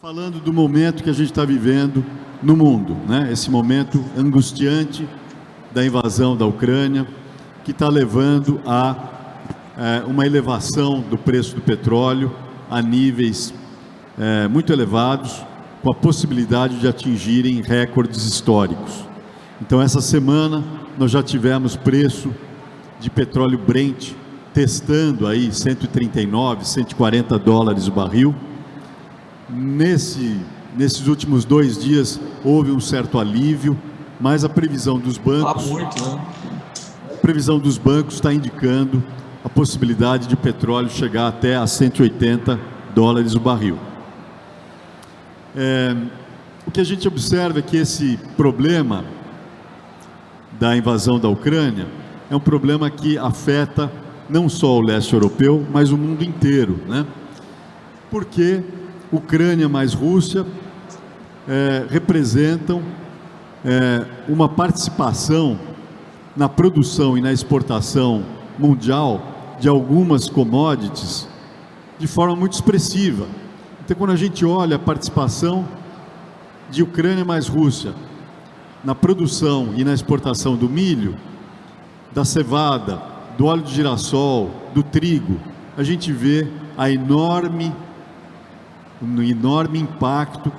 Falando do momento que a gente está vivendo no mundo, né? Esse momento angustiante da invasão da Ucrânia, que está levando a uma elevação do preço do petróleo a níveis muito elevados, com a possibilidade de atingirem recordes históricos. Então, essa semana, nós já tivemos preço de petróleo Brent testando aí 139, 140 dólares o barril. Nesses últimos 2 dias houve um certo alívio, mas a previsão dos bancos, está indicando a possibilidade de o petróleo chegar até a 180 dólares o barril. O que a gente observa é que esse problema da invasão da Ucrânia é um problema que afeta não só o leste europeu, mas o mundo inteiro, né? Porque Ucrânia mais Rússia representam uma participação na produção e na exportação mundial de algumas commodities de forma muito expressiva. Então, quando a gente olha a participação de Ucrânia mais Rússia na produção e na exportação do milho, da cevada, do óleo de girassol, do trigo, a gente vê um enorme impacto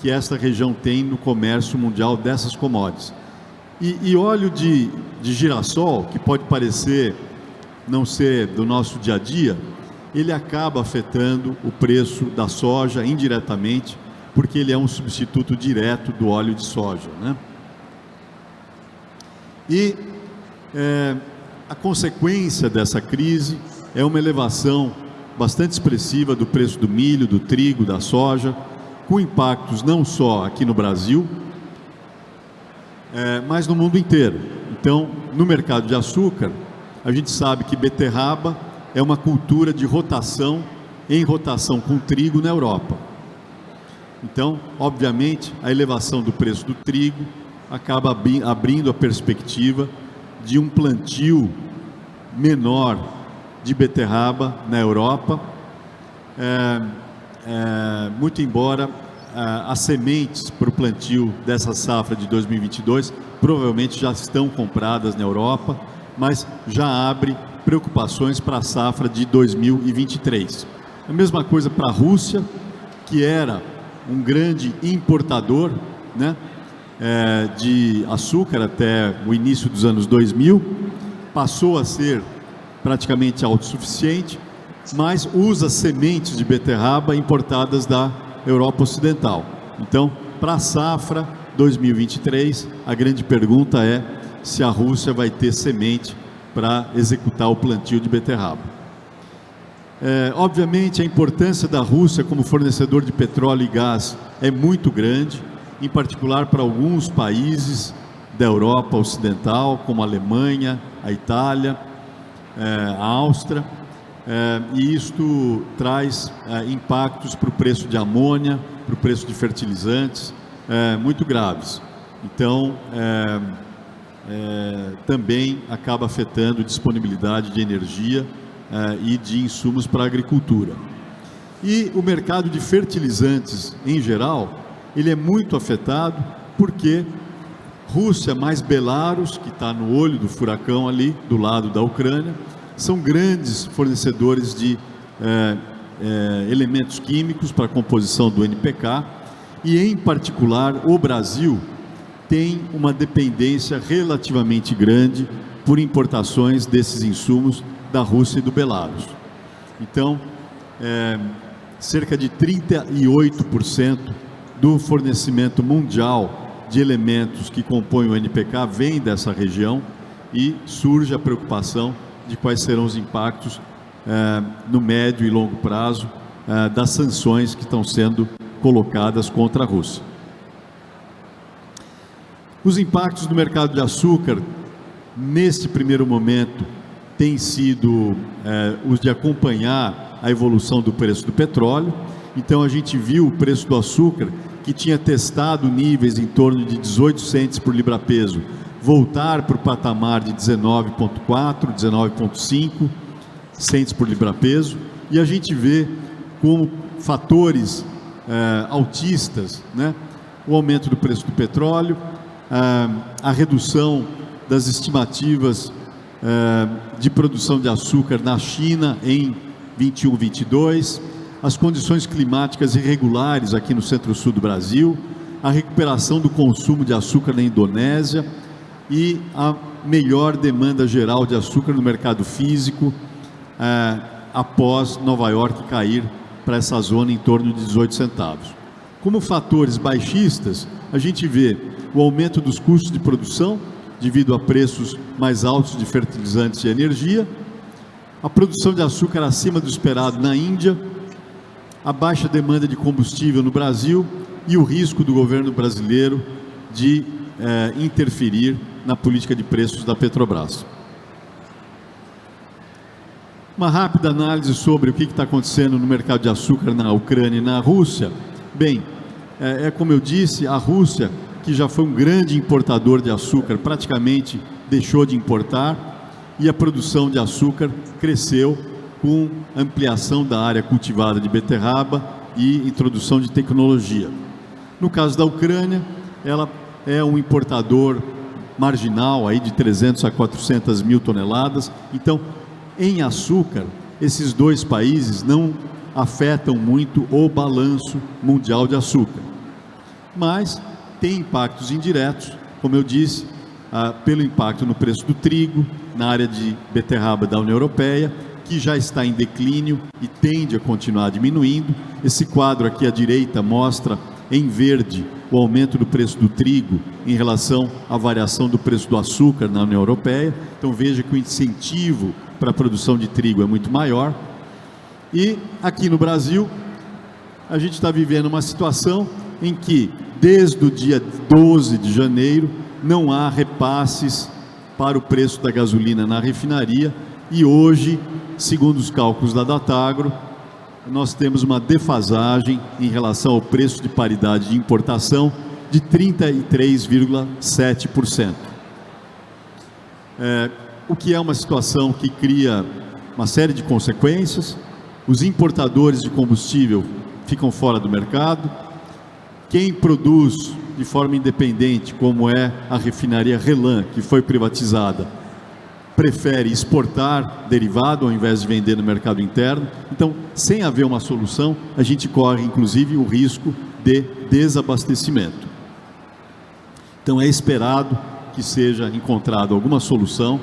que esta região tem no comércio mundial dessas commodities. E óleo de girassol, que pode parecer não ser do nosso dia a dia, ele acaba afetando o preço da soja indiretamente, porque ele é um substituto direto do óleo de soja, né? E a consequência dessa crise é uma elevação bastante expressiva do preço do milho, do trigo, da soja, com impactos não só aqui no Brasil, mas no mundo inteiro. Então, no mercado de açúcar, a gente sabe que beterraba é uma cultura de rotação, em rotação com trigo na Europa. Então, obviamente, a elevação do preço do trigo acaba abrindo a perspectiva de um plantio menor de beterraba na Europa, muito embora as sementes para o plantio dessa safra de 2022 provavelmente já estão compradas na Europa, mas já abre preocupações para a safra de 2023. A mesma coisa para a Rússia, que era um grande importador, né, de açúcar até o início dos anos 2000, passou a ser praticamente autossuficiente, mas usa sementes de beterraba importadas da Europa Ocidental. Então, para a safra 2023, a grande pergunta é se a Rússia vai ter semente para executar o plantio de beterraba. Obviamente, a importância da Rússia como fornecedor de petróleo e gás é muito grande, em particular para alguns países da Europa Ocidental, como a Alemanha, a Itália, a Áustria, e isto traz impactos para o preço de amônia, para o preço de fertilizantes, muito graves. Então, também acaba afetando a disponibilidade de energia e de insumos para a agricultura. E o mercado de fertilizantes, em geral, ele é muito afetado porque Rússia mais Belarus, que está no olho do furacão ali, do lado da Ucrânia, são grandes fornecedores de elementos químicos para a composição do NPK, e em particular o Brasil tem uma dependência relativamente grande por importações desses insumos da Rússia e do Belarus. Então, cerca de 38% do fornecimento mundial de elementos que compõem o NPK vem dessa região, e surge a preocupação de quais serão os impactos no médio e longo prazo das sanções que estão sendo colocadas contra a Rússia. Os impactos no mercado de açúcar, nesse primeiro momento, têm sido os de acompanhar a evolução do preço do petróleo. Então, a gente viu o preço do açúcar, que tinha testado níveis em torno de 18 centes por libra-peso, voltar para o patamar de 19,4, 19,5 centes por libra-peso, e a gente vê como fatores altistas, né? O aumento do preço do petróleo, a redução das estimativas de produção de açúcar na China em 21, 22, as condições climáticas irregulares aqui no centro-sul do Brasil, a recuperação do consumo de açúcar na Indonésia e a melhor demanda geral de açúcar no mercado físico após Nova York cair para essa zona em torno de 18 centavos. Como fatores baixistas, a gente vê o aumento dos custos de produção devido a preços mais altos de fertilizantes e energia, a produção de açúcar acima do esperado na Índia, a baixa demanda de combustível no Brasil e o risco do governo brasileiro de interferir na política de preços da Petrobras. Uma rápida análise sobre o que está acontecendo no mercado de açúcar na Ucrânia e na Rússia. Bem, como eu disse, a Rússia, que já foi um grande importador de açúcar, praticamente deixou de importar, e a produção de açúcar cresceu com ampliação da área cultivada de beterraba e introdução de tecnologia. No caso da Ucrânia, ela é um importador marginal aí de 300 a 400 mil toneladas. Então, em açúcar, esses dois países não afetam muito o balanço mundial de açúcar. Mas tem impactos indiretos, como eu disse, pelo impacto no preço do trigo, na área de beterraba da União Europeia, que já está em declínio e tende a continuar diminuindo. Esse quadro aqui à direita mostra em verde o aumento do preço do trigo em relação à variação do preço do açúcar na União Europeia. Então veja que o incentivo para a produção de trigo é muito maior. E aqui no Brasil, a gente está vivendo uma situação em que, desde o dia 12 de janeiro, não há repasses para o preço da gasolina na refinaria, e hoje, segundo os cálculos da Datagro, nós temos uma defasagem em relação ao preço de paridade de importação de 33,7%. O que é uma situação que cria uma série de consequências. Os importadores de combustível ficam fora do mercado. Quem produz de forma independente, como é a refinaria RLAM, que foi privatizada, prefere exportar derivado ao invés de vender no mercado interno. Então, sem haver uma solução, a gente corre inclusive o risco de desabastecimento. Então é esperado que seja encontrada alguma solução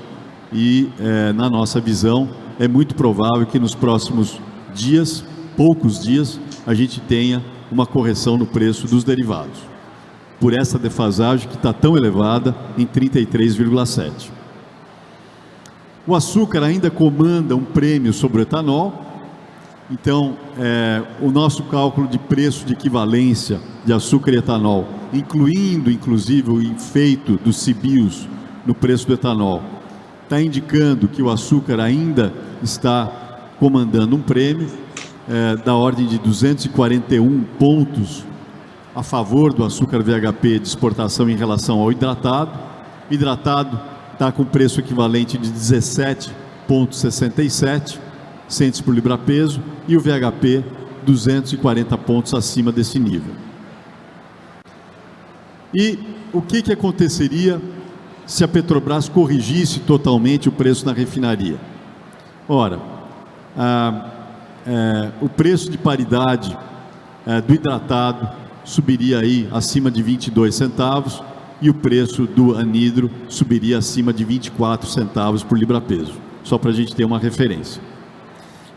e, na nossa visão, é muito provável que nos próximos dias, poucos dias, a gente tenha uma correção no preço dos derivados, por essa defasagem que está tão elevada em 33,7%. O açúcar ainda comanda um prêmio sobre o etanol. Então, o nosso cálculo de preço de equivalência de açúcar e etanol, incluindo inclusive o efeito dos CBIOs no preço do etanol, está indicando que o açúcar ainda está comandando um prêmio da ordem de 241 pontos a favor do açúcar VHP de exportação em relação ao hidratado. O hidratado está com preço equivalente de 17,67 centos por libra-peso, e o VHP 240 pontos acima desse nível. E o que aconteceria se a Petrobras corrigisse totalmente o preço na refinaria? Ora, o preço de paridade do hidratado subiria aí acima de 22 centavos e o preço do anidro subiria acima de 24 centavos por libra-peso, só para a gente ter uma referência.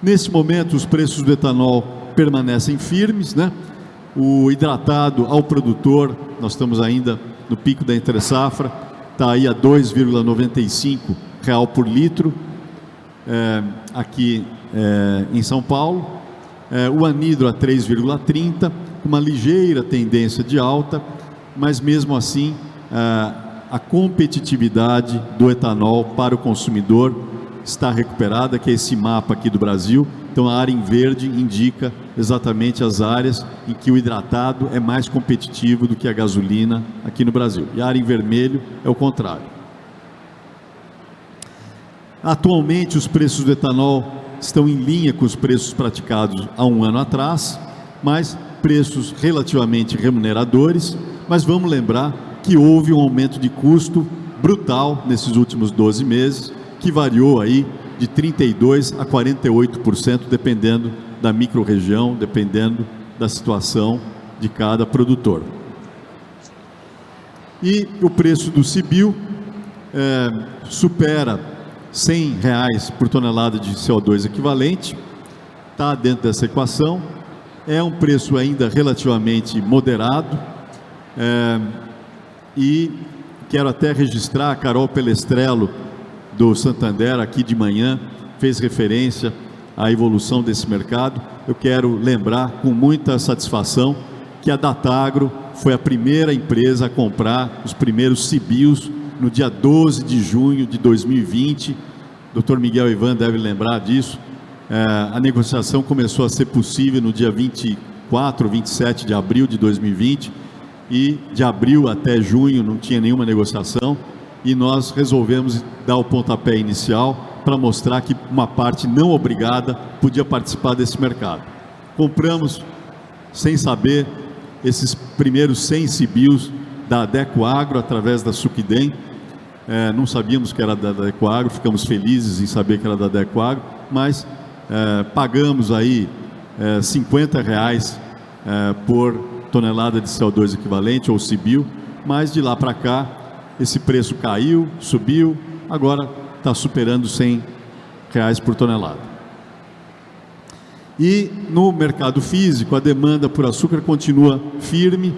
Nesse momento, os preços do etanol permanecem firmes, né? O hidratado ao produtor, nós estamos ainda no pico da entre-safra, está aí a R$ 2,95 por litro, aqui em São Paulo. O anidro a 3,30, uma ligeira tendência de alta, mas mesmo assim a competitividade do etanol para o consumidor está recuperada, que é esse mapa aqui do Brasil. Então a área em verde indica exatamente as áreas em que o hidratado é mais competitivo do que a gasolina aqui no Brasil, e a área em vermelho é o contrário. Atualmente os preços do etanol estão em linha com os preços praticados há um ano atrás, mas preços relativamente remuneradores, mas vamos lembrar que houve um aumento de custo brutal nesses últimos 12 meses, que variou aí de 32% a 48%, dependendo da micro-região, dependendo da situação de cada produtor. E o preço do CBIO supera R$ 100 por tonelada de CO2 equivalente, está dentro dessa equação, é um preço ainda relativamente moderado, e quero até registrar, a Carol Pelestrello, do Santander, aqui de manhã, fez referência à evolução desse mercado. Eu quero lembrar com muita satisfação que a Datagro foi a primeira empresa a comprar os primeiros CBIOs no dia 12 de junho de 2020. O Dr. Miguel Ivan deve lembrar disso. A negociação começou a ser possível no dia 24, 27 de abril de 2020, e de abril até junho não tinha nenhuma negociação, e nós resolvemos dar o pontapé inicial para mostrar que uma parte não obrigada podia participar desse mercado. Compramos, sem saber, esses primeiros 100 CBIOs da Adecoagro através da Suquidem. Não sabíamos que era da Adecoagro, ficamos felizes em saber que era da Adecoagro, mas pagamos aí R$ 50 por tonelada de CO2 equivalente, ou CBIO, mas de lá para cá esse preço caiu, subiu, agora está superando R$ 100 por tonelada. E no mercado físico, a demanda por açúcar continua firme,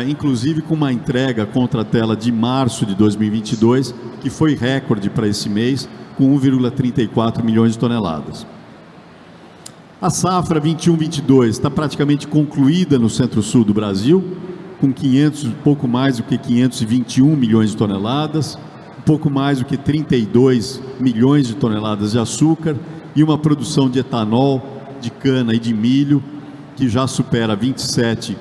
inclusive com uma entrega contra a tela de março de 2022, que foi recorde para esse mês, com 1,34 milhões de toneladas. A safra 21-22 está praticamente concluída no centro-sul do Brasil, com pouco mais do que 521 milhões de toneladas, um pouco mais do que 32 milhões de toneladas de açúcar e uma produção de etanol, de cana e de milho que já supera 27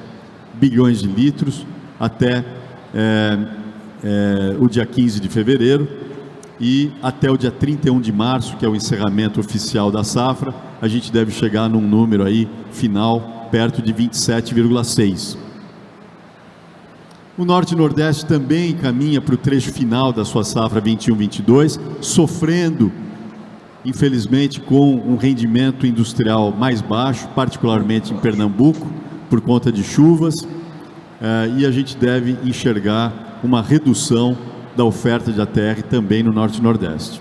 bilhões de litros até o dia 15 de fevereiro, e até o dia 31 de março, que é o encerramento oficial da safra, a gente deve chegar num número aí final perto de 27,6. O Norte e Nordeste também caminha para o trecho final da sua safra 21-22, sofrendo, infelizmente, com um rendimento industrial mais baixo, particularmente em Pernambuco, por conta de chuvas, e a gente deve enxergar uma redução da oferta de ATR também no Norte e Nordeste.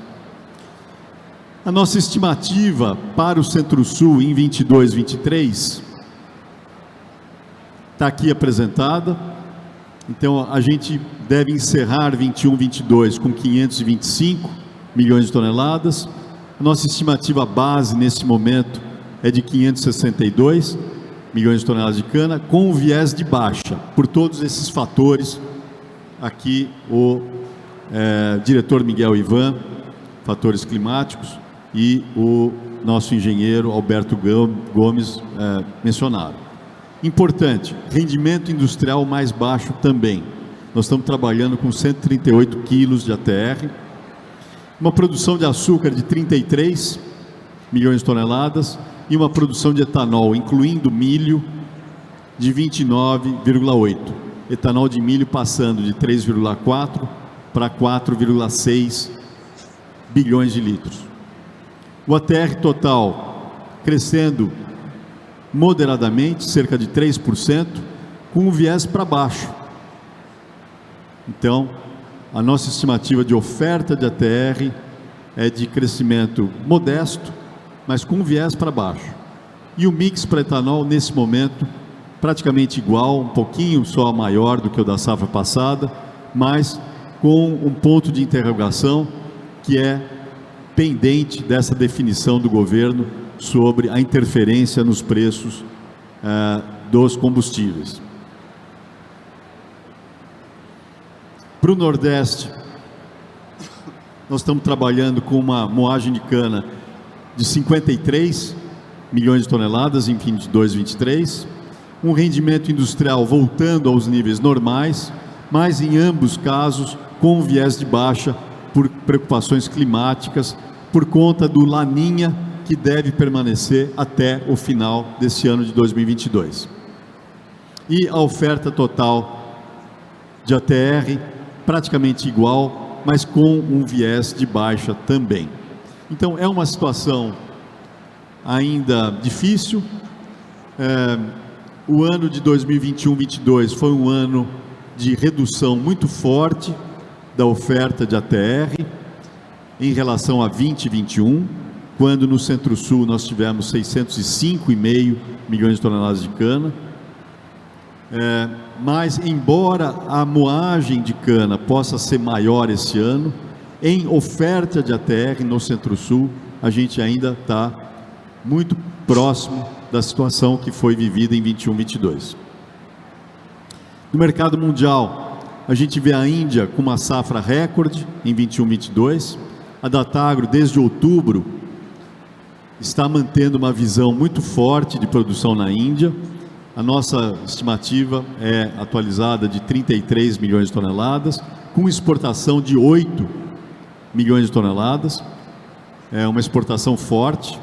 A nossa estimativa para o Centro-Sul em 22-23 está aqui apresentada. Então, a gente deve encerrar 21-22 com 525 milhões de toneladas. A nossa estimativa base nesse momento é de 562 milhões de toneladas de cana, com o viés de baixa, por todos esses fatores. Aqui o diretor Miguel Ivan, fatores climáticos, e o nosso engenheiro Alberto Gomes mencionaram. Importante, rendimento industrial mais baixo também. Nós estamos trabalhando com 138 quilos de ATR, uma produção de açúcar de 33 milhões de toneladas e uma produção de etanol, incluindo milho, de 29,8. Etanol de milho passando de 3,4 para 4,6 bilhões de litros. O ATR total crescendo moderadamente, cerca de 3%, com um viés para baixo. Então, a nossa estimativa de oferta de ATR é de crescimento modesto, mas com um viés para baixo. E o mix para etanol, nesse momento, praticamente igual, um pouquinho só maior do que o da safra passada, mas com um ponto de interrogação que é pendente dessa definição do governo sobre a interferência nos preços dos combustíveis. Para o Nordeste, nós estamos trabalhando com uma moagem de cana de 53 milhões de toneladas em 22-23, um rendimento industrial voltando aos níveis normais, mas em ambos casos com viés de baixa por preocupações climáticas, por conta do Laninha, que deve permanecer até o final desse ano de 2022. e a oferta total de ATR praticamente igual, mas com um viés de baixa também. Então é uma situação ainda difícil. O ano de 2021-22 foi um ano de redução muito forte da oferta de ATR em relação a 2021, quando no Centro-Sul nós tivemos 605,5 milhões de toneladas de cana. Mas, embora a moagem de cana possa ser maior esse ano, em oferta de ATR no Centro-Sul, a gente ainda está muito próximo da situação que foi vivida em 21-22. No mercado mundial, a gente vê a Índia com uma safra recorde em 21-22. A Datagro, desde outubro, está mantendo uma visão muito forte de produção na Índia. A nossa estimativa é atualizada de 33 milhões de toneladas, com exportação de 8 milhões de toneladas. É uma exportação forte.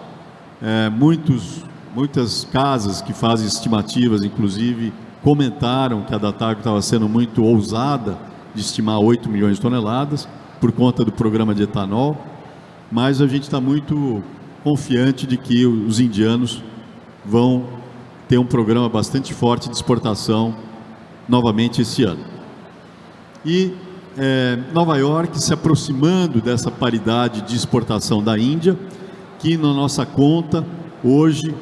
Muitas casas que fazem estimativas, inclusive, comentaram que a Datagro estava sendo muito ousada de estimar 8 milhões de toneladas, por conta do programa de etanol, mas a gente está muito confiante de que os indianos vão ter um programa bastante forte de exportação novamente esse ano. E Nova York se aproximando dessa paridade de exportação da Índia, que na nossa conta hoje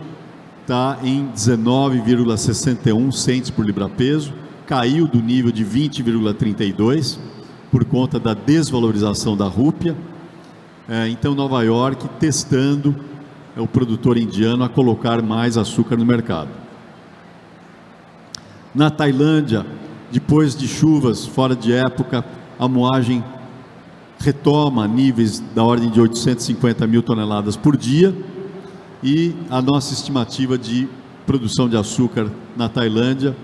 está em 19,61 centes por libra-peso, caiu do nível de 20,32 por conta da desvalorização da rúpia. Então Nova York testando o produtor indiano a colocar mais açúcar no mercado. Na Tailândia, depois de chuvas fora de época, a moagem retoma níveis da ordem de 850 mil toneladas por dia, e a nossa estimativa de produção de açúcar na Tailândia,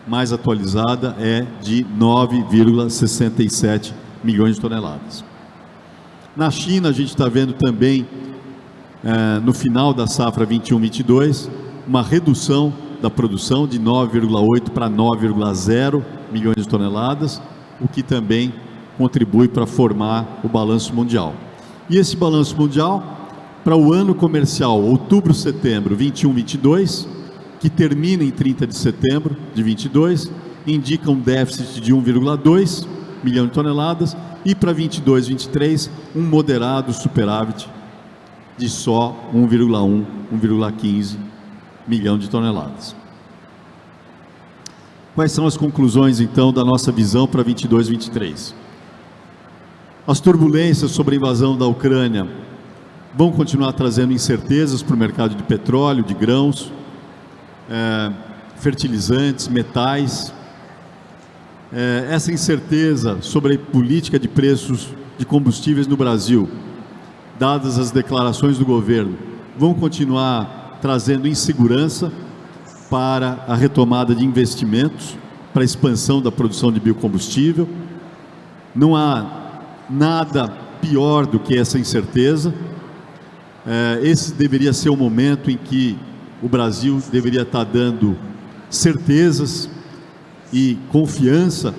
mais atualizada, é de 9,67 milhões de toneladas. Na China, a gente está vendo também, no final da safra 21-22, uma redução da produção de 9,8 para 9,0 milhões de toneladas, o que também contribui para formar o balanço mundial. E esse balanço mundial, para o ano comercial outubro-setembro 21-22, que termina em 30 de setembro de 22, indica um déficit de 1,2 milhão de toneladas, e para 22-23 um moderado superávit de só 1,15 milhão de toneladas. Quais são as conclusões então da nossa visão para 22-23? As turbulências sobre a invasão da Ucrânia vão continuar trazendo incertezas para o mercado de petróleo, de grãos, fertilizantes, metais. Essa incerteza sobre a política de preços de combustíveis no Brasil, dadas as declarações do governo, vão continuar trazendo insegurança para a retomada de investimentos, para a expansão da produção de biocombustível. Não há nada pior do que essa incerteza. Esse deveria ser o momento em que o Brasil deveria estar dando certezas e confiança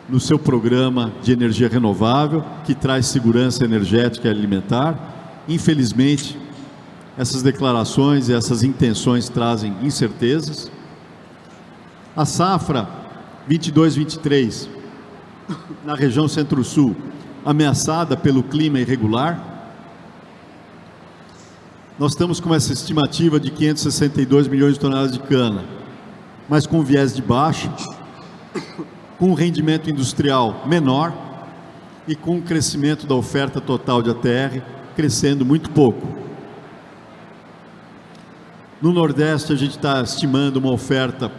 no seu programa de energia renovável, que traz segurança energética e alimentar. Infelizmente, essas declarações e essas intenções trazem incertezas. A safra 22-23, na região Centro-Sul, ameaçada pelo clima irregular. Nós estamos com essa estimativa de 562 milhões de toneladas de cana, mas com viés de baixa, com um rendimento industrial menor e com um crescimento da oferta total de ATR crescendo muito pouco. No Nordeste, a gente está estimando uma oferta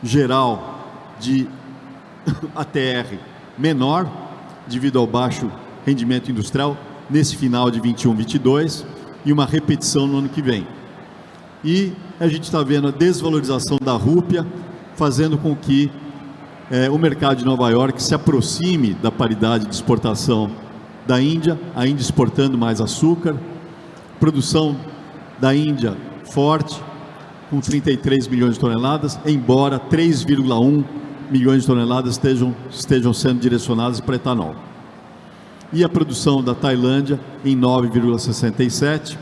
geral de ATR menor, devido ao baixo rendimento industrial, nesse final de 21-22, e uma repetição no ano que vem. E a gente está vendo a desvalorização da rúpia, fazendo com que o mercado de Nova York se aproxime da paridade de exportação da Índia, a Índia exportando mais açúcar, produção da Índia forte, com 33 milhões de toneladas, embora 3,1 milhões de toneladas estejam sendo direcionadas para etanol. E a produção da Tailândia em 9,67,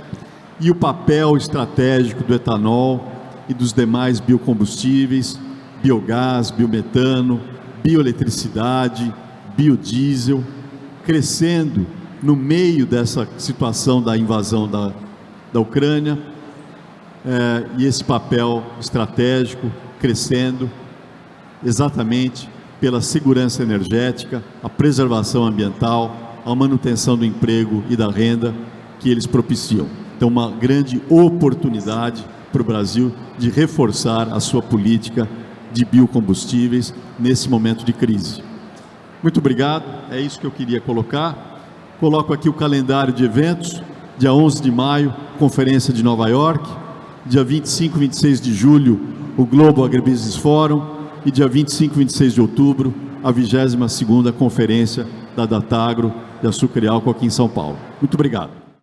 e o papel estratégico do etanol e dos demais biocombustíveis, biogás, biometano, bioeletricidade, biodiesel, crescendo no meio dessa situação da invasão da Ucrânia, e esse papel estratégico crescendo exatamente pela segurança energética, a preservação ambiental, a manutenção do emprego e da renda que eles propiciam. Então, uma grande oportunidade para o Brasil de reforçar a sua política de biocombustíveis nesse momento de crise. Muito obrigado, é isso que eu queria colocar. Coloco aqui o calendário de eventos: dia 11 de maio, Conferência de Nova York, dia 25 e 26 de julho, o Global Agribusiness Forum, e dia 25 e 26 de outubro, a 22ª Conferência da Datagro de Açúcar e Álcool aqui em São Paulo. Muito obrigado.